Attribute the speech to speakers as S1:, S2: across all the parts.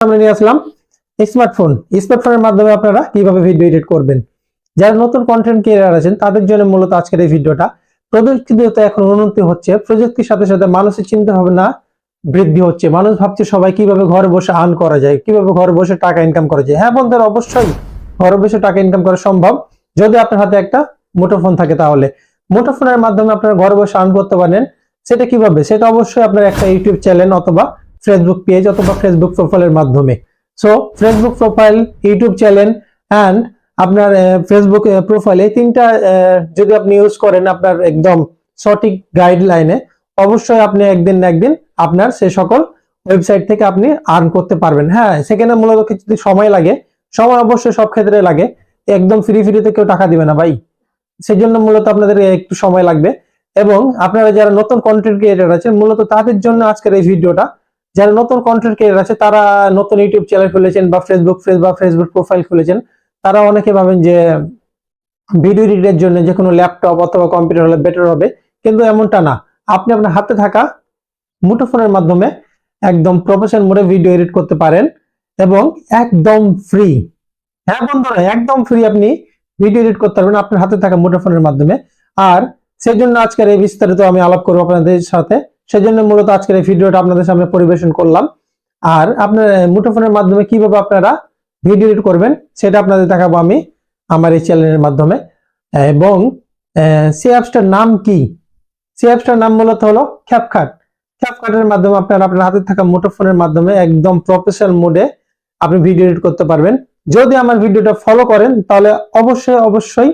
S1: আমরা নিয়ে আসলাম স্মার্টফোনের মাধ্যমে আপনারা কিভাবে ভিডিও এডিট করবেন। যারা নতুন কন্টেন্ট ক্রিয়েটর আছেন তাদের জন্য মূলত আজকের এই ভিডিওটা। প্রযুক্তিতে এখন উন্নতি হচ্ছে, প্রযুক্তির সাথে সাথে মানুষের চিন্তা ভাবনা বৃদ্ধি হচ্ছে। মানুষ ভাবছে সবাই কিভাবে ঘরে বসে আর্ন করা যায়, কিভাবে ঘরে বসে টাকা ইনকাম করা যায়। হ্যাঁ বন্ধুরা, অবশ্যই ঘরে বসে টাকা ইনকাম করা সম্ভব যদি আপনার হাতে একটা মুঠোফোন থাকে। তাহলে মুঠোফোনের মাধ্যমে আপনারা ঘরে বসে আর্ন করতে পারেন। সেটা কিভাবে? সেটা অবশ্যই আপনার একটা ইউটিউব চ্যানেল অথবা ফেসবুক পেজ অথবা ফেসবুক প্রোফাইলের মাধ্যমে। So Facebook profile, YouTube channel and আপনার ফেসবুক প্রোফাইল, এই তিনটা যদি আপনি ইউজ করেন আপনার একদম সঠিক গাইডলাইনে, অবশ্যই আপনি একদিন না একদিন আপনার সে সকল ওয়েবসাইট থেকে আপনি আর্ন করতে পারবেন। হ্যাঁ, সেখানে মূলত কিছু সময় লাগে, সময় অবশ্যই সব ক্ষেত্রে লাগে। একদম ফ্রিতে কেউ টাকা দিবে না ভাই, সেজন্য মূলত আপনাদের একটু সময় লাগবে। এবং আপনারা যারা নতুন কন্টেন্ট ক্রিয়েটর আছেন মূলত তাদের জন্য আজকের এই ভিডিওটা। যারা নতুন কন্টেন্ট ক্রিয়েটর আছে, তারা নতুন ইউটিউব চ্যানেল খুলেছেন বা ফেসবুক প্রোফাইল খুলেছেন, তারা অনেকে ভাবেন যে ভিডিও এডিটের জন্য যে কোনো ল্যাপটপ অথবা কম্পিউটার হলে বেটার হবে, কিন্তু এমনটা না। আপনি আপনার হাতে থাকা মুঠোফোনের মাধ্যমে একদম প্রফেশনাল মোডে ভিডিও এডিট করতে পারেন এবং একদম ফ্রি। হ্যাঁ বন্ধুরা, একদম ফ্রি আপনি ভিডিও এডিট করতে পারবেন আপনার হাতে থাকা মুঠোফোনের মাধ্যমে। আর সেজন্য আজকের এই বিস্তারিত আমি আলাপ করবো আপনাদের সাথে। সেজন্য মূলত আজকের এই ভিডিওটা আপনাদের সামনে পরিবেশন করলাম। আর আপনার মুঠোফোনের মাধ্যমে কিভাবে আপনারা ভিডিও এডিট করবেন সেটা আপনাদের দেখাবো আমি আমার এই চ্যানেলের মাধ্যমে। এবং সেই অ্যাপসটার নাম কি? সেই অ্যাপসটার নাম মূলত হলো ক্যাপকাটের মাধ্যমে আপনারা আপনার হাতে থাকা মুঠোফোনের মাধ্যমে একদম প্রফেশনাল মোডে আপনি ভিডিও এডিট করতে পারবেন। যদি আমার ভিডিওটা ফলো করেন তাহলে অবশ্যই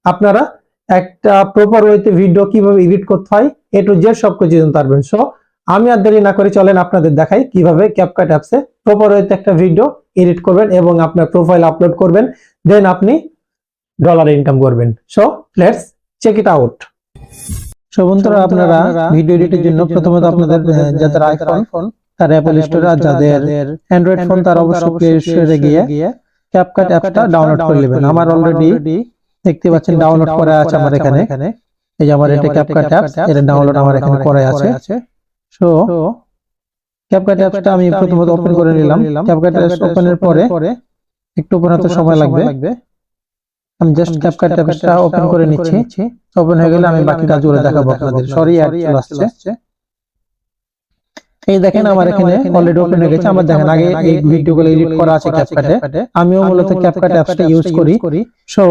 S1: আপনারা একটা প্রপার ওয়েতে ভিডিও কিভাবে এডিট করতে হয় এ টু জেড সবকিছু জানতে পারবেন। সো আমি আর দেরি না করে চলেন আপনাদের দেখাই কিভাবে ক্যাপকাট অ্যাপসে প্রপার ওয়েতে একটা ভিডিও এডিট করবেন এবং আপনার প্রোফাইল আপলোড করবেন, দেন আপনি ডলার ইনকাম করবেন। So let's check it out. So বন্ধুরা, আপনারা ভিডিও এডিটের জন্য প্রথমত আপনাদের যাদের আইফোন তার অ্যাপল স্টোরে, আর যাদের অ্যান্ড্রয়েড ফোন তার অবশ্যই প্লে স্টোরে গিয়ে ক্যাপকাট অ্যাপটা ডাউনলোড করে নেবেন। আমার অলরেডি দেখতে পাচ্ছেন ডাউনলোড করা আছে আমার এখানে। এই যে আমার এটা ক্যাপকাট অ্যাপস, এর ডাউনলোড আমার এখানে করা আছে। সো ক্যাপকাট অ্যাপসটা আমি প্রথমত ওপেন করে নিলাম। ক্যাপকাট অ্যাপস ওপেনের পরে একটু হাতে সময় লাগবে। আমি জাস্ট ক্যাপকাট অ্যাপসটা ওপেন করে নিচ্ছি। ওপেন হয়ে গেলে আমি বাকি কাজগুলো দেখাবো আপনাদের। সরি, অ্যাড চলে আসছে। এই দেখেন আমার এখানে অলরেডি ওপেন হয়ে গেছে। আমার দেখেন আগে এই ভিডিওগুলো এডিট করা আছে ক্যাপকাটে। আমিও মূলত ক্যাপকাট অ্যাপসটা ইউজ করি। সো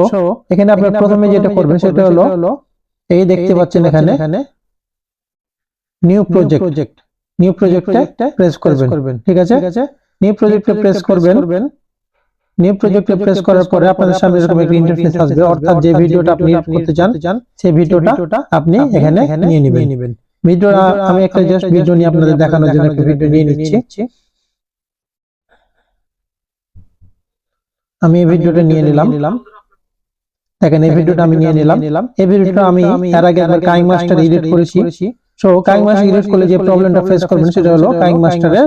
S1: এখানে আপনি প্রথমে যেটা করবেন সেটা হলো এই দেখতে পাচ্ছেন এখানে নিউ প্রজেক্টে প্রেস করবেন। ঠিক আছে, নিউ প্রজেক্টে প্রেস করবেন। নিউ প্রজেক্টে প্রেস করার পরে আপনাদের সামনে এরকম একটা ইন্টারফেস আসবে, অর্থাৎ যে ভিডিওটা আপনি এডিট করতে চান সেই ভিডিওটা আপনি এখানে নিয়ে নেবেন। ভিডিওটা আমি একটা জাস্ট ভিডিও নিয়ে আপনাদের দেখানোর জন্য একটা ভিডিও নিয়ে নিচ্ছি। আমি এই ভিডিওটা নিয়ে নিলাম। দেখেন এই ভিডিওটা আমি নিয়ে নিলাম। এই ভিডিওটা আমি এর আগে একবার কাইং মাস্টার এডিট করেছি। সো কাইং মাস্টার এডিট করলে যে প্রবলেমটা ফেস করবেন সেটা হলো কাইং মাস্টারের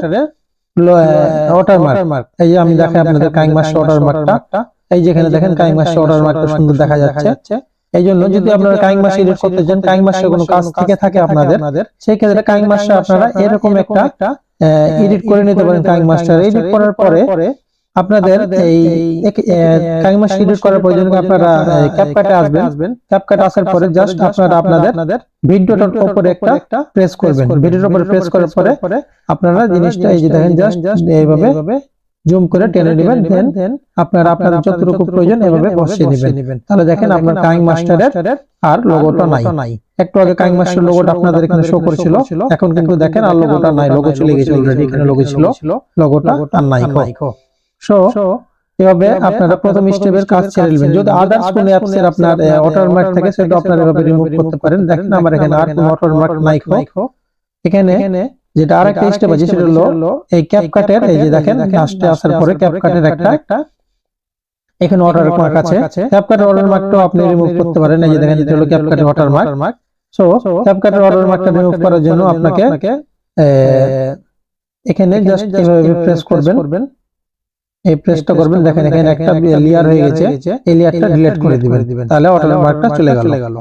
S1: ওয়াটারমার্ক। এই যে আমি দেখাই আপনাদের কাইং মাস্টার ওয়াটারমার্কটা। এই যেখানে দেখেন কাইং মাস্টার ওয়াটারমার্কটা সুন্দর দেখা যাচ্ছে। এই জন্য যদি আপনারা কাইং মাস্টার এডিট করতে চান, কাইং মাস্টার কোনো কাজ থেকে থাকে আপনাদের, সেই ক্ষেত্রে কাইং মাস্টার আপনারা এরকম একটা এডিট করে নিতে পারেন। কাইং মাস্টার এডিট করার পরে আপনাদের এই কাইং মাস্টার এডিট করার প্রয়োজন আপনারা ক্যাপকাটে আসবেন। ক্যাপকাটে আসার পরে জাস্ট আপনারা আপনাদের ভিডিওটার উপরে একটা প্রেস করবেন। ভিডিওর উপরে প্রেস করার পরে আপনারা জিনিসটা এই যে দেখেন জাস্ট এইভাবে জুম করে টেনে নেবেন। দেন আপনারা আপনাদের যতটুকু প্রয়োজন এভাবে বসিয়ে নেবেন। তাহলে দেখেন আপনার কাইং মাস্টারের আর লোগোটা নাই। একটু আগে কাইং মাস্টার লোগোটা আপনাদের এখানে শো করেছিল, এখন কিন্তু দেখেন আর লোগোটা নাই। লোগো চলে গেছে অলরেডি, এখানে লোগো ছিল, লোগোটা আর নাই। সো এভাবে আপনারা প্রথম স্টেপের কাজ ছেড়ে নেবেন। যদি আদার্স কোনো অ্যাপসের আপনার ওয়াটারমার্ক থাকে সেটা আপনারা এভাবে রিমুভ করতে পারেন। দেখেন আমার এখানে আর কোনো ওয়াটারমার্ক নাই। এখানে যেটা আরেকটা স্টেপ আছে সেটা হলো এই ক্যাপকাটের, এই যে দেখেন লাস্টে আসার পরে ক্যাপকাটের একটা এখানে ওয়াটারমার্ক আছে। ক্যাপকাটের ওয়াটারমার্কটা আপনি রিমুভ করতে পারেন। এই যে দেখেন এটা হলো ক্যাপকাটের ওয়াটারমার্ক। সো ক্যাপকাটের ওয়াটারমার্কটা রিমুভ করার জন্য আপনাকে এখানে জাস্ট এভাবে প্রেস করবেন। এই প্রেসটা করবেন। দেখেন এখানে একটা লেয়ার হয়ে গেছে, এই লেয়ারটা ডিলিট করে দিবেন, তাহলে ওয়াটারমার্কটা চলে গেল।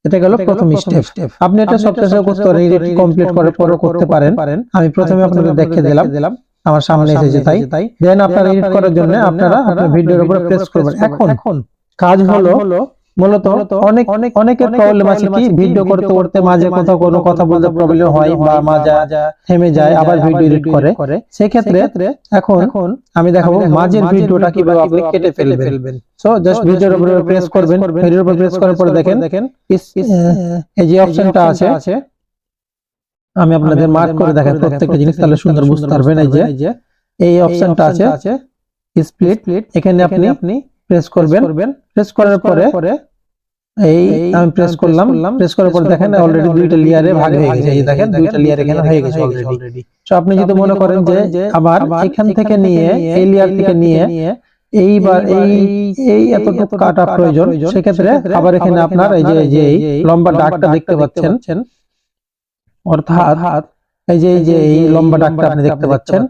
S1: এটা গেল প্রথম স্টেপ। আপনি এটা সবচেয়ে করতে পারেন, এডিট কমপ্লিট করার পরে করতে পারেন। আমি প্রথমে আপনাদের দেখিয়ে দিলাম। আমার সামনে এসেছে তাই দেন আপনারা এডিট করার জন্য আপনারা আপনার ভিডিওর উপর প্রেস করবেন। এখন কাজ হলো মূলত অনেকের প্রবলেম আছে কি ভিডিও করতে করতে মাঝে কোথাও কোনো কথা বলতে প্রবলেম হয় বা মাঝে থেমে যায় আবার ভিডিও এডিট করে, সেই ক্ষেত্রে এখন আমি দেখাবো মাঝের ভিডিওটা কিভাবে আপনি কেটে ফেলবেন। সো জাস্ট ভিডিওর উপর প্রেস করবেন, ভিডিওর উপর প্রেস করার পরে দেখেন এই যে অপশনটা আছে আমি আপনাদের মার্ক করে দেখাই প্রত্যেকটা জিনিস, তাহলে সুন্দর বুঝতে পারবেন। এই যে এই অপশনটা আছে স্প্লিট, এখানে আপনি প্রেস করবেন, প্রেস করার পরে এই আমি প্রেস করলাম, প্রেস করার পর দেখেন অলরেডি দুইটা লেয়ারে ভাগ হয়ে গেছে। এই দেখেন দুইটা লেয়ার এখানে হয়ে গেছে অলরেডি। সো আপনি যদি মনে করেন যে আবার এখান থেকে নিয়ে এই লেয়ার থেকে নিয়ে এইবার এই এতটুকু কাটা প্রয়োজন, সেক্ষেত্রে আবার এখানে আপনার এই যে লম্বা দাগটা দেখতে পাচ্ছেন, অর্থাৎ এই যে এই লম্বা দাগটা আপনি দেখতে পাচ্ছেন,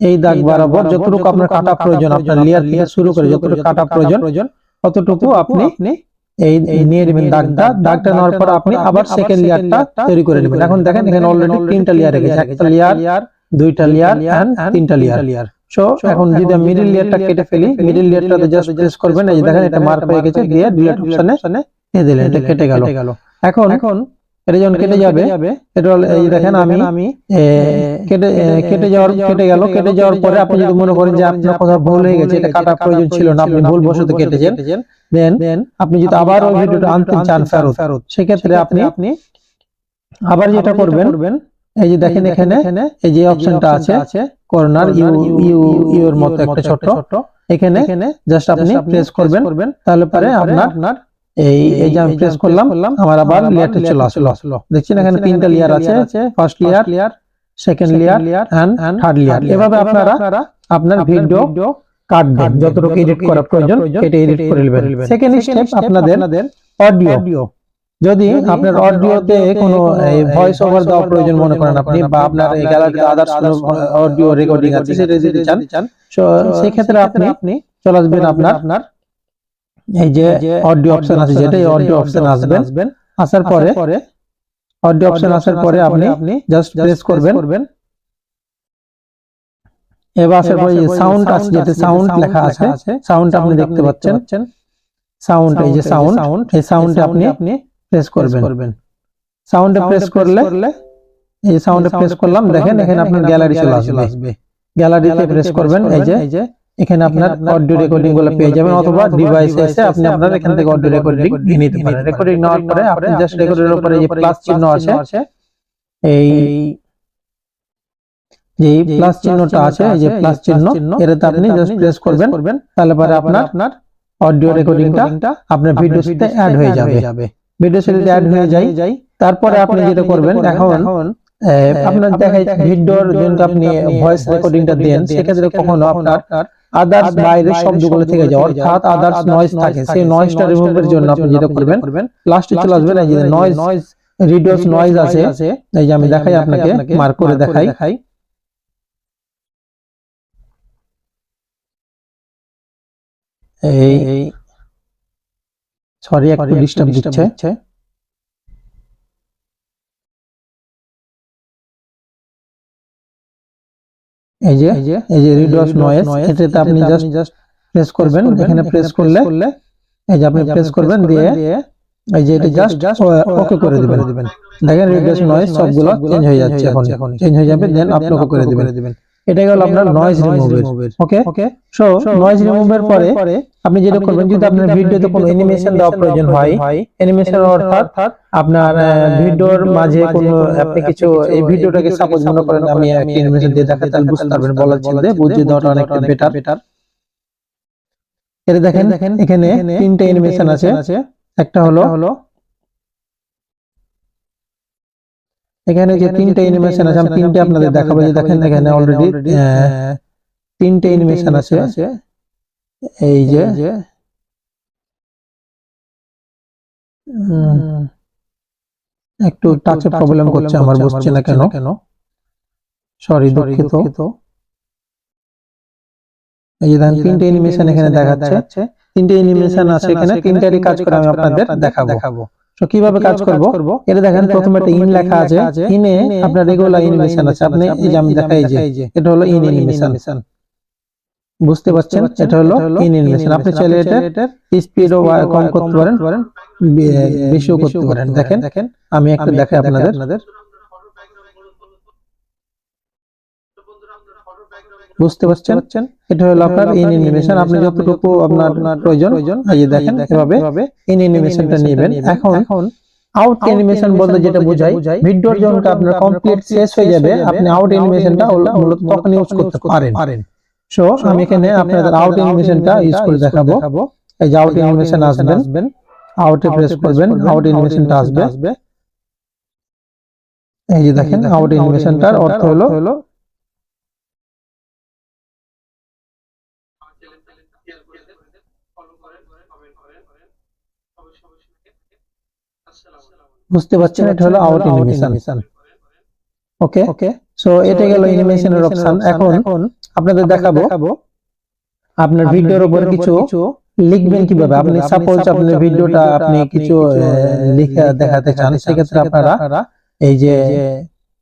S1: এই দাগ বরাবর যতটুকু আপনার কাটা প্রয়োজন, আপনার লেয়ার থেকে শুরু করে যতটুকু কাটা প্রয়োজন ততটুকু আপনি এই নিয়ে নেবেন দাগটা নেওয়ার পর আপনি আবার সেকেন্ড লেয়ারটা তৈরি করে নেবেন। এখন দেখেন এখানে অলরেডি তিনটা লেয়ার হয়ে গেছে, একটা লেয়ার, দুইটা লেয়ার এন্ড তিনটা লেয়ার। সো এখন যদি আমি মিডল লেয়ারটা কেটে ফেলি, মিডল লেয়ারটাতে জাস্ট প্রেস করবেন, এই যে দেখেন এটা মার্ক হয়ে গেছে, দিয়ে ডিলিট অপশনে দিয়ে দিলেন, এটা কেটে গেল। এখন এটা যখন কেটে যাবে, এটা এই দেখেন আমি কেটে যাওয়ার পরে আপনি যদি মনে করেন যে আপনার কোথাও ভুল হয়ে গেছে, এটা কাটা প্রয়োজন ছিল না, আপনি ভুল বশত কেটেছেন, দেন আপনি যদি আবার ওই ভিডিওটা আনতে চান ফেরত, সেক্ষেত্রে আপনি আবার যেটা করবেন, এই যে দেখেন এখানে এই যে অপশনটা আছে কর্নার ইউ এর মতো একটা ছোট, এখানে জাস্ট আপনি প্রেস করবেন, তাহলে পরে আপনার এই যে আমি প্রেস করলাম, আমার আবার লেয়ারটা চলে আসলো। দেখছেন এখানে তিনটা লেয়ার আছে, first layer, second layer and third layer. এভাবে আপনারা আপনার ভিডিও কাটবেন, যতটুকু এডিট করা প্রয়োজন কেটে এডিট করে নেবেন। সেকেন্ড স্টেপ আপনাদের অডিও। যদি আপনার অডিওতে কোনো ভয়েস ওভার দেওয়ার প্রয়োজন মনে করেন আপনি, বা আপনার এই গ্যালারিতে আদার্স অডিও রেকর্ডিং আছে সেটা যদি চান, সেই ক্ষেত্রে আপনি চলে আসবেন আপনার এই যে অডিও অপশন আছে, যেটা এই অডিও অপশন আসবেন, আসার পরে অডিও অপশন আসার পরে আপনি জাস্ট প্রেস করবেন, এবার আসার পরে সাউন্ড আছে, যেটা সাউন্ড লেখা আছে, সাউন্ড আপনি দেখতে পাচ্ছেন, সাউন্ড, এই যে সাউন্ড, এই সাউন্ডে আপনি প্রেস করবেন। সাউন্ডে প্রেস করলে এই সাউন্ডে প্রেস করলাম, দেখেন এখানে আপনার গ্যালারি চলে আসবে, গ্যালারিতে প্রেস করবেন, এই যে এখানে আপনার অডিও রেকর্ডিং গুলো পেয়ে যাবেন, অথবা ডিভাইসে এসে আপনি আপনার এখান থেকে অডিও রেকর্ডিং নিয়ে নিতে পারেন। রেকর্ডিং নেওয়ার পরে আপনি জাস্ট রেকর্ডের উপরে এই যে প্লাস চিহ্ন আছে, এই যে প্লাস চিহ্নটা আছে, এই যে প্লাস চিহ্ন, এটাতে আপনি জাস্ট প্রেস করবেন, তাহলে পরে আপনার অডিও রেকর্ডিংটা আপনার ভিডিওর সাথে অ্যাড হয়ে যাবে। ভিডিওর সাথে অ্যাড হয়ে যায়, তারপরে আপনি যেটা করবেন, এখন আপনার দেখাই ভিডিওর জন্য আপনি ভয়েস রেকর্ডিংটা দেন, সেক্ষেত্রে কখনো আপনার আদার্স বাইরের শব্দগুলো থেকে যায়, অর্থাৎ আদার্স নয়েজ থাকে, সেই নয়েজটা রিমুভের জন্য আপনি যেটা করবেন, লাস্টে চলে আসবেন এই যে নয়েজ, রিডিউস নয়েজ আছে, এই যে আমি দেখাই আপনাকে, মার্ক করে দেখাই, এই সরি একটু ডিস্টার্ব দিচ্ছে, এই যে রিডিউস নয়েজ, এটাতে আপনি জাস্ট প্রেস করবেন, এখানে প্রেস করলে এই যে আপনি প্রেস করবেন, দিয়ে এই যে এটা জাস্ট ওকে করে দিবেন। দেখেন রিডিউস নয়েজ সবগুলো চেঞ্জ হয়ে যাচ্ছে, এখন চেঞ্জ হয়ে যাবে, দেন আপনি ওকে করে দিবেন। এটাই হলো আপনার নয়েজ রিমুভার। ওকে, সো নয়েজ রিমুভার পরে আপনি যেটা করবেন, যদি আপনার ভিডিওতে কোনো অ্যানিমেশন দেওয়া প্রয়োজন হয়, অ্যানিমেশন অর্থাৎ আপনার ভিডিওর মাঝে কোনো আপনি কিছু, এই ভিডিওটাকে সাপোজ মনে করেন আমি একটা অ্যানিমেশন দিয়ে দেখাই, তাহলে বুঝতে পারবেন, বলার ছেলে বুঝিয়ে দেওয়াটা অনেকটা বেটার। এটা দেখেন এখানে তিনটা অ্যানিমেশন আছে, একটা হলো এখানে যে তিনটা অ্যানিমেশন আছে, আমি তিনটে আপনাদের দেখাবো। যে দেখেন এখানে অলরেডি তিনটে অ্যানিমেশন আছে, এই যে একটু টাচে প্রবলেম করছে আমার, বুঝছি না কেন, সরি দুঃখিত। এই যে দেখেন তিনটে অ্যানিমেশন এখানে দেখাচ্ছে, তিনটে অ্যানিমেশন আছে এখানে, তিনটারই কাজ করে আমি আপনাদের দেখাবো। তো কিভাবে কাজ করব এটা দেখেন প্রথমে একটা ইন লেখা আছে, ইনে আপনার রেগুলার অ্যানিমেশন আছে, আপনি এই যে আমি দেখাই যে এটা হলো ইন অ্যানিমেশন, বুঝতে পারছেন এটা হলো ইন অ্যানিমেশন। আপনি চাইলে এটা স্পিডও কম করতে পারেন, বেশিও করতে পারেন। দেখেন আমি একটা দেখাই আপনাদের, বুঝতে পারছেন এটা হলো আপনার ইন অ্যানিমেশন। আপনি যতটুকু আপনার প্রয়োজন এই যে দেখেন এভাবে ইন অ্যানিমেশনটা নেবেন। এখন আউট অ্যানিমেশন বলতে যেটা বোঝায় ভিডিওর যখন আপনার কমপ্লিট শেষ হয়ে যাবে আপনি আউট অ্যানিমেশনটা মূলত তখন ইউজ করতে পারেন। সো আমি এখানে আপনাদের আউট অ্যানিমেশনটা ইউজ করে দেখাবো। এই যে আউট অ্যানিমেশন আসবেন, আউটে প্রেস করবেন, আউট অ্যানিমেশনটা আসবে। এই যে দেখেন আউট অ্যানিমেশনটার অর্থ হলো বুঝতে পারছেন এটা হলো আউট অ্যানিমেশন। ওকে, সো এটা গেল অ্যানিমেশনের অপশন। এখন আপনাদের দেখাবো আপনার ভিডিওর উপর কিছু লিখবেন কিভাবে। আপনি সাপোজ আপনার ভিডিওটা আপনি কিছু লিখে দেখাতে চান, সেক্ষেত্রে আপনারা এই যে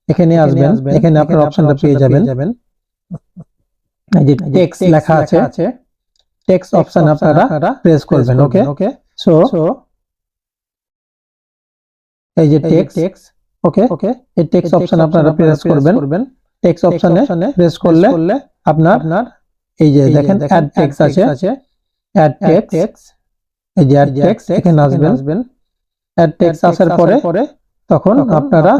S1: এখানে আসবেন, এখানে আপনার অপশনটা পেয়ে যাবেন, এই যে টেক্সট লেখা আছে, টেক্সট অপশন আপনারা প্রেস করবেন। ওকে, সো এই যে টেক্সট, ওকে এই টেক্সট অপশন আপনারা প্রেস করবেন। টেক্সট অপশনে প্রেস করলে আপনার এই যে দেখেন অ্যাড টেক্সট আছে, অ্যাড টেক্সট, এই যে অ্যাড টেক্সট এখানে আসবেন। অ্যাড টেক্সট আসার পরে তখন আপনারা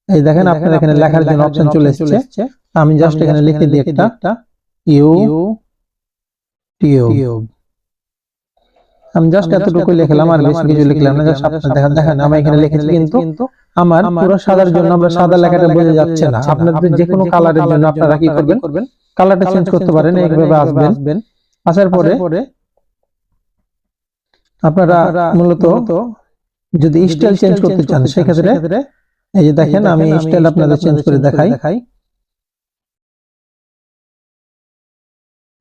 S1: এই দেখেন আপনার এখানে লেখার জন্য অপশন চলে এসেছে। আমি জাস্ট এখানে লিখে দিই একটা ইউটিউব, আমি জাস্ট এতটুকু লিখলাম, আর বেশি কিছু লিখলাম না। জাস্ট আপনারা দেখেন আমি এখানে লিখেছি, কিন্তু আমার পুরো সাদার জন্য আমরা সাদা লেখাটা বোঝা যাচ্ছে না। আপনাদের যে কোনো কালারের জন্য আপনারা কি করবেন, কালারটা চেঞ্জ করতে পারেন। এইভাবে আসবেন, আসার পরে আপনারা মূলত যদি স্টাইল চেঞ্জ করতে চান সেক্ষেত্রে এই যে দেখেন আমি স্টাইল আপনাদের চেঞ্জ করে দেখাই।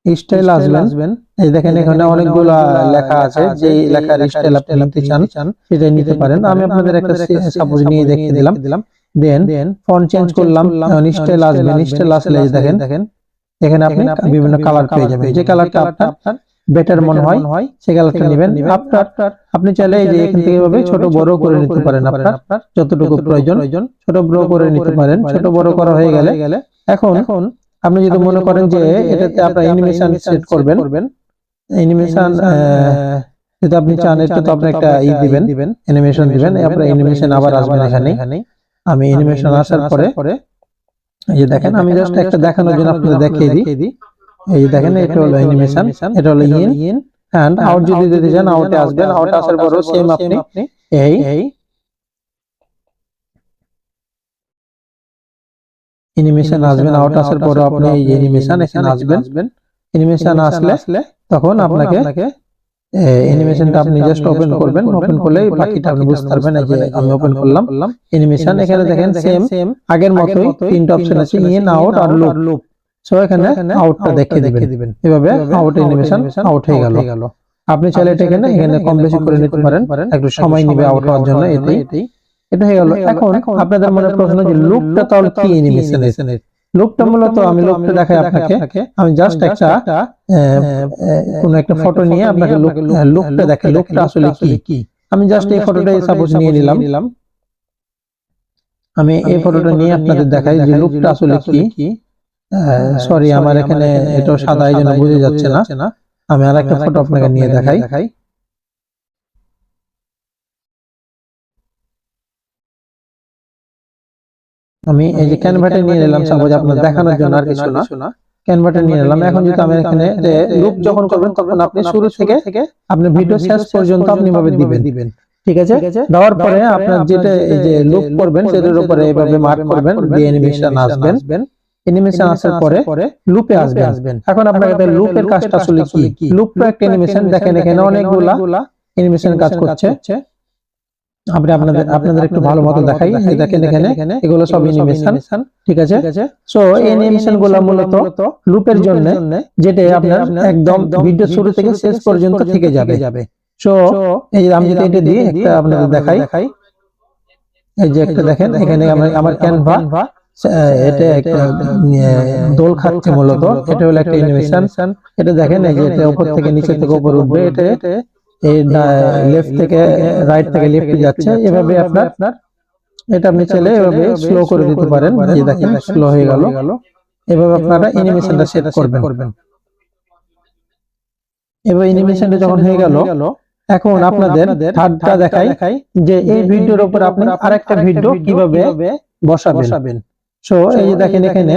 S1: স্টাইল আসবেন, এই দেখেন এখানে অনেকগুলা লেখা আছে, যে লেখার স্টাইল আপনি নিতে চান সেটাই নিতে পারেন। আমি আপনাদের একটা সাপোজ নিয়ে দেখিয়ে দিলাম। দেন ফন্ট চেঞ্জ করলাম, স্টাইল আসবেন, স্টাইল আসলে দেখেন এখানে আপনি বিভিন্ন কালার পেয়ে যাবেন। যে কালারটা আপনার বেটার মনে হয় সেই কালারটা নেবেন। আপনি চাইলে এই যে এখান থেকে এভাবে ছোট বড় করে নিতে পারেন, আপনার যতটুকু প্রয়োজন ছোট বড় করে নিতে পারেন। ছোট বড় করা হয়ে গেলে এখন আপনি যদি মনে করেন যে এটাতে আপনার অ্যানিমেশন সেট করবেন, অ্যানিমেশন যদি আপনি চান এটা তো আপনি একটা দিবেন, অ্যানিমেশন দিবেন। আপনার অ্যানিমেশন আবার আসবেন এখানে। আমি অ্যানিমেশন আসার পরে এই যে দেখেন আমি জাস্ট একটা দেখানোর জন্য আপনাদের দেখিয়ে দিই। এই যে দেখেন এটা হলো অ্যানিমেশন, এটা হলো ইন এন্ড আউট। যদি দিতে চান আউটে আসবেন, আউট আসার পরেও সেম আপনি এই অ্যানিমেশন আসবেন। আউট আসার পরে আপনি এই অ্যানিমেশন এখানে আসবেন। অ্যানিমেশন আসলে তখন আপনাকে অ্যানিমেশনটা আপনি জাস্ট ওপেন করবেন। ওপেন করলে বাকিটা আপনি বুঝতে পারবেন। এই যে আমি ওপেন করলাম অ্যানিমেশন, এখানে দেখেন সেম আগের মতোই তিনটা অপশন আছে, ইন আউট আর লুপ। সো এখানে আউটটা দেখিয়ে দিবেন। এভাবে আউট অ্যানিমেশন আউট হয়ে গেল। আপনি চাইলে এটা এখানে কম বেশি করে নিতে পারেন, একটু সময় নেবে আউট হওয়ার জন্য। এটা হয়ে গেল। এখন আপনাদের মনে প্রশ্ন যে লুপটা তাহলে কি অ্যানিমেশনের? লুপটা মূলত আমি লুপটা দেখাই আপনাকে। আমি জাস্ট একটা কোন একটা ফটো নিয়ে আপনাকে লুপটা দেখাই। লুপটা আসলে কি, আমি জাস্ট এই ফটোটাই সাপোজ নিয়ে নিলাম। আমি এই ফটোটা নিয়ে আপনাদের দেখাই যে লুপটা আসলে কি। সরি আমার এখানে এটা সাদা, এই জন্য বোঝা যাচ্ছে না। আমি আর একটা ফটো আপনাকে নিয়ে দেখাই। আমি এই যে ক্যানভাটা নিয়ে নিলাম সাপোজ আপনাদের দেখানোর জন্য, আর কিছু না। ক্যানভাটা নিয়ে নিলাম। এখন যদি আমি এখানে লুপ যখন করবেন তখন আপনি শুরু থেকে আপনি ভিডিও শেষ পর্যন্ত আপনি ভাবে দিবেন। ঠিক আছে, দেওয়ার পরে আপনার যেটা এই যে লুপ করবেন সেটার উপরে এইভাবে মার্ক করবেন, দিয়ে অ্যানিমেশন আসবেন। অ্যানিমেশন আসার পরে লুপে আসবেন। এখন আপনাদের লুপের কাজটা আসলে কি? লুপটা একটা অ্যানিমেশন, দেখেন এখানে অনেকগুলা অ্যানিমেশন কাজ করছে। আপনি আপনাদের একটু ভালো মতো দেখাই। দেখেন এখানে এগুলো সব অ্যানিমেশন। ঠিক আছে, সো এই অ্যানিমেশন গুলো মূলত লুপের জন্য, যেটা আপনার একদম ভিডিও শুরু থেকে শেষ পর্যন্ত থেকে যাবে। সো এই যে আমি যদি এটা দিই একটা আপনাদের দেখাই, এই যে একটা দেখেন এখানে আমার ক্যানভা এটা একটা দোল খাচ্ছে মূলত, এটা হলো একটা অ্যানিমেশন। এটা দেখেন এই যে এটা উপর থেকে নিচে থেকে উপর উঠবে, এটা এই লেফট থেকে রাইট থেকে লেফটে যাচ্ছে, এভাবে আপনার এটা আপনি চাইলে এভাবে স্লো করে দিতে পারেন। এই যে দেখেন স্লো হয়ে গেল, এভাবে আপনারা অ্যানিমেশনটা সেট করবেন। এবার অ্যানিমেশনটা যখন হয়ে গেল, এখন আপনাদের থার্ডটা দেখাই যে এই ভিডিওর উপর আপনি আরেকটা ভিডিও কিভাবে বসাবেন। সো এই যে দেখেন এখানে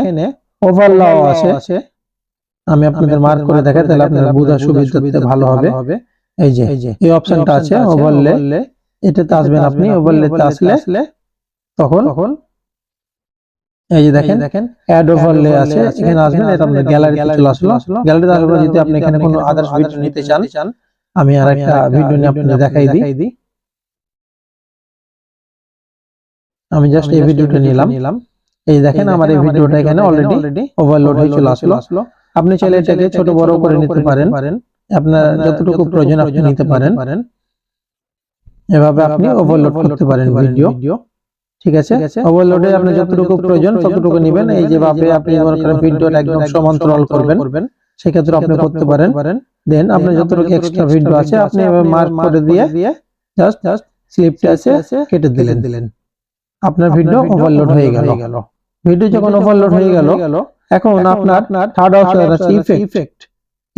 S1: ওভারলাও আছে, আমি আপনাদের মার্ক করে দেখাই তাহলে আপনারা বোঝার সুবিধাতে ভালো হবে। এই যে এই অপশনটা আছে ওভারলে, এটাতে আসবেন আপনি। ওভারলেতে আসলে তখন এই যে দেখেন অ্যাড ওভারলে আছে, এখানে আসবেন, এটা আপনার গ্যালারিতে চলে আসলো। গ্যালারিতে আসার পর যদি আপনি এখানে কোনো আদার্স ভিডিও নিতে চান, আমি আরেকটা ভিডিও নিয়ে আপনাদের দেখাই দিই। আমি জাস্ট এই ভিডিওটা নিলাম, এই দেখেন আমার এই ভিডিওটা এখানে অলরেডি ওভারলোড হয়ে চলে আসলো। আপনি চাইলে এটাকে ছোট বড় করে নিতে পারেন, আপনার যতটুকু প্রয়োজন আপনি নিতে পারেন, এভাবে আপনি ওভারলোড করতে পারেন ভিডিও। ঠিক আছে, ওভারলোডে আপনি যতটুকু প্রয়োজন ততটুকু নেবেন। এই যেভাবে আপনি ভিডিওটা একদম সমান্তরাল করবেন, সেক্ষেত্রে আপনি করতে পারেন। দেন আপনি যতটুকু এক্সট্রা ভিডিও আছে আপনি মার্ক করে দিয়ে জাস্ট স্লিপটা আছে কেটে দিলেন, আপনার ভিডিও ওভারলোড হয়ে গেল। ভিডিও যখন ওভারলোড হয়ে গেল, এখন আপনার থার্ড অপশন আছে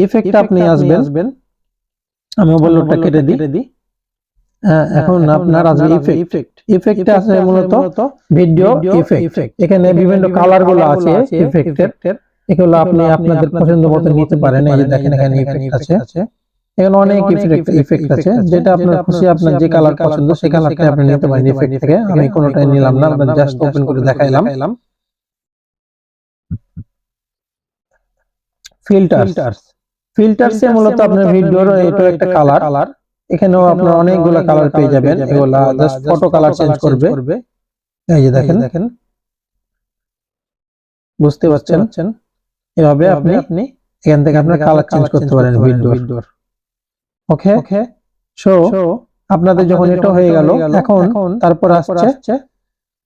S1: ইফেক্ট আপনি আসবেন। আমি ওভারলোডটা কেটে দিই। এখন আপনার আসবে ইফেক্ট আছে মূলত ভিডিও ইফেক্ট। এখানে বিভিন্ন কালার গুলো আছে ইফেক্টের, এগুলো আপনি আপনাদের পছন্দ মতো নিতে পারেন। এই যে দেখেন এখানে ইফেক্ট আছে, এখানে অনেক ইফেক্ট আছে, যেটা আপনার খুশি, আপনার যে কালার পছন্দ সেই কালারটা আপনি নিতে পারেন ইফেক্ট থেকে। আমি কোনোটাই নিলাম না, আপনাদের জাস্ট ওপেন করে দেখাইলাম। ফিল্টারস মূলত আপনার ভিডিওর এটা একটা কালার, এখানেও আপনার অনেকগুলো কালার পেয়ে যাবেন। এগুলা জাস্ট ফটো কালার চেঞ্জ করবে। এই যে দেখেন বুঝতে পারছেন, এভাবে আপনি এখান থেকে আপনার কালার চেঞ্জ করতে পারেন ভিডিওর। ওকে, সো আপনাদের যখন এটা হয়ে গেল, এখন তারপর আসছে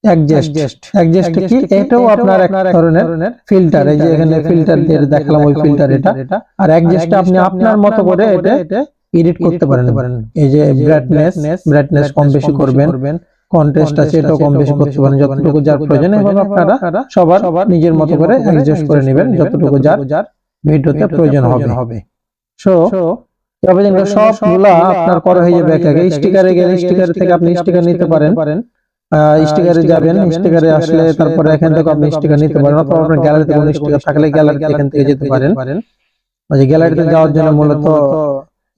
S1: অ্যাডজাস্ট কি, এটাও আপনার এক ধরনের ফিল্টার। এই যে এখানে ফিল্টার দিয়ে দেখালাম, ওই ফিল্টার এটা। আর অ্যাডজাস্ট আপনি আপনার মতো করে এটা এডিট করতে পারেন। এই যে ব্রাইটনেস কম বেশি করবেন, কন্ট্রাস্ট আছে এটাও কম বেশি করতে পারেন, যতটুকু যার প্রয়োজন। এভাবে আপনারা সবার নিজের মতো করে অ্যাডজাস্ট করে নেবেন যতটুকু যার ভিডিওতে প্রয়োজন হবে। সো তবে কিন্তু সবগুলা আপনার করা হয়ে যাবে একে। স্টিকারে গেলে স্টিকার থেকে আপনি স্টিকার নিতে পারেন, স্টিকারে যাবেন, স্টিকারে আসলে তারপরে এখান থেকে আপনি স্টিকার নিতে পারেন, অথবা আপনার গ্যালারিতে কোনো স্টিকার থাকলে গ্যালারিতে এখান থেকে যেতে পারেন। ওই যে গ্যালারিতে যাওয়ার জন্য মূলত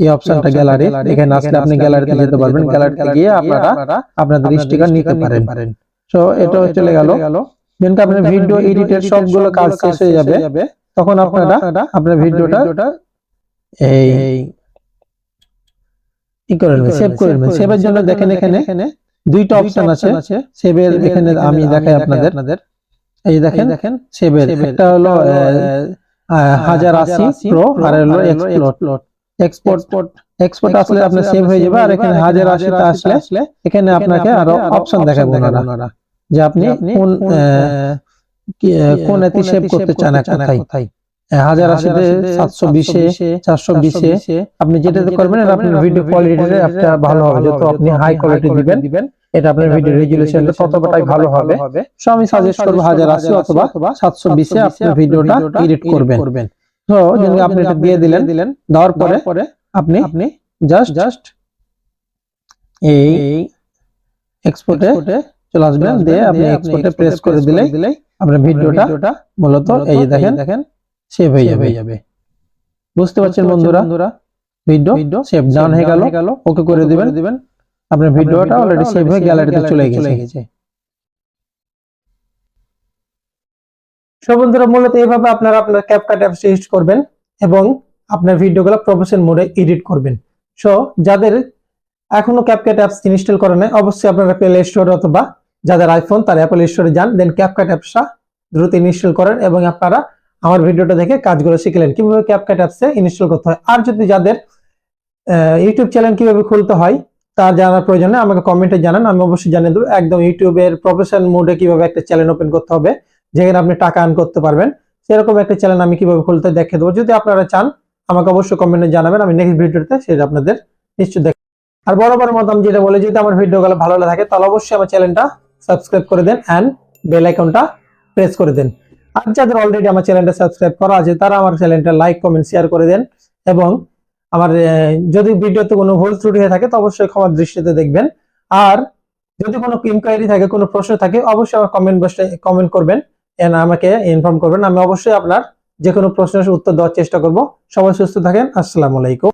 S1: এই অপশনটা গ্যালারি, এখানে আসলে আপনি গ্যালারিতে যেতে পারবেন। গ্যালারিতে গিয়ে আপনারা আপনাদের স্টিকার নিতে পারেন। সো এটা চলে গেল। যখন আপনার ভিডিও এডিটের সবগুলো কাজ শেষ হয়ে যাবে, তখন আপনারা আপনার ভিডিওটা সেভ করে নেবেন। সেভের জন্য দেখেন এখানে দুইটা অপশন আছে সেভের। এখানে আমি দেখাই আপনাদের, এই দেখেন সেভের একটা হলো 1080 প্রো আর হলো এক্সপোর্ট আসলে আপনার সেভ হয়ে যাবে। আর এখানে 1080 টা আসলে এখানে আপনাকে আরো অপশন দেখাবো ওনারা, যে আপনি কোন এতে সেভ করতে চান, কোথায় 1080 তে 720 এ 420 এ আপনি যেটাতে করবেন আপনার ভিডিও কোয়ালিটিটা একটা ভালো হবে। যত আপনি হাই কোয়ালিটি দিবেন এটা আপনার ভিডিও রেজুলেশনটা ততটাই ভালো হবে। সো আমি সাজেস্ট করব 1080 অথবা 720 এ আপনি ভিডিওটা এডিট করবেন। তো যদি আপনি এটা দিয়ে দিলেন, দেওয়ার পরে আপনি জাস্ট এই এক্সপোর্টে চলে আসবেন, দিয়ে আপনি এক্সপোর্টে প্রেস করে দিলেই আপনার ভিডিওটা মূলত এই যে দেখেন সেভ হয়ে যাবে। বুঝতে পারছেন বন্ধুরা, ভিডিও সেভ ডাউন হয়ে গেল। ওকে করে দিবেন, আপনার ভিডিওটা অলরেডি সেভ হয়ে গ্যালারিতে চলে গেছে। সব বন্ধুরা মূলত এইভাবে আপনারা আপনার ক্যাপকাট অ্যাপস ইউজ করবেন এবং আপনার ভিডিওগুলো প্রফেশনাল মোডে এডিট করবেন। সো যাদের এখনো ক্যাপকাট অ্যাপস ইনস্টল করে নাই, অবশ্যই আপনারা প্লে স্টোর অথবা যাদের আইফোন তারা অ্যাপল স্টোরে যান, দেন ক্যাপকাট অ্যাপসটা দ্রুত ইনস্টল করেন এবং আপনারা আমার ভিডিওটা দেখে কাজগুলো শিখলেন কিভাবে ক্যাপকাট অ্যাপসে ইনস্টল করতে হয়। আর যদি যাদের ইউটিউব চ্যানেল কিভাবে খুলতে হয় তা জানার প্রয়োজনে আমাকে কমেন্টে জানান, আমি অবশ্যই জানিয়ে দেবো একদম ইউটিউবের প্রফেশনাল মোডে কিভাবে একটা চ্যানেল ওপেন করতে হবে যেখানে আপনি টাকা আর্ন করতে পারবেন, সেরকম একটা চ্যানেল আমি কিভাবে খুলতে দেখিয়ে দেবো। যদি আপনারা চান আমাকে অবশ্যই কমেন্টে জানাবেন, আমি নেক্সট ভিডিওতে সেটা আপনাদের নিশ্চয়ই দেখ। আর বরাবর মতো আমি যেটা বলি, যদি আমার ভিডিওগুলো ভালো লাগে তাহলে অবশ্যই আমার চ্যানেলটা সাবস্ক্রাইব করে দেন এন্ড বেল আইকনটা প্রেস করে দেন। আর যাদের অলরেডি আমার চ্যানেলটা সাবস্ক্রাইব করা আছে তারা আমার চ্যানেলটা লাইক কমেন্ট শেয়ার করে দেন, এবং আমার যদি ভিডিওতে কোনো ভুল ত্রুটি হয়ে থাকে তো অবশ্যই ক্ষমার দৃষ্টিতে দেখবেন। আর যদি কোনো ইনকোয়ারি থাকে, কোনো প্রশ্ন থাকে, অবশ্যই আমার কমেন্ট বক্সে কমেন্ট করবেন, আমাকে ইনফর্ম করবেন, আমি অবশ্যই আপনার যে কোনো প্রশ্নের উত্তর দেওয়ার চেষ্টা করব। সবাই সুস্থ থাকেন, আসসালামু আলাইকুম।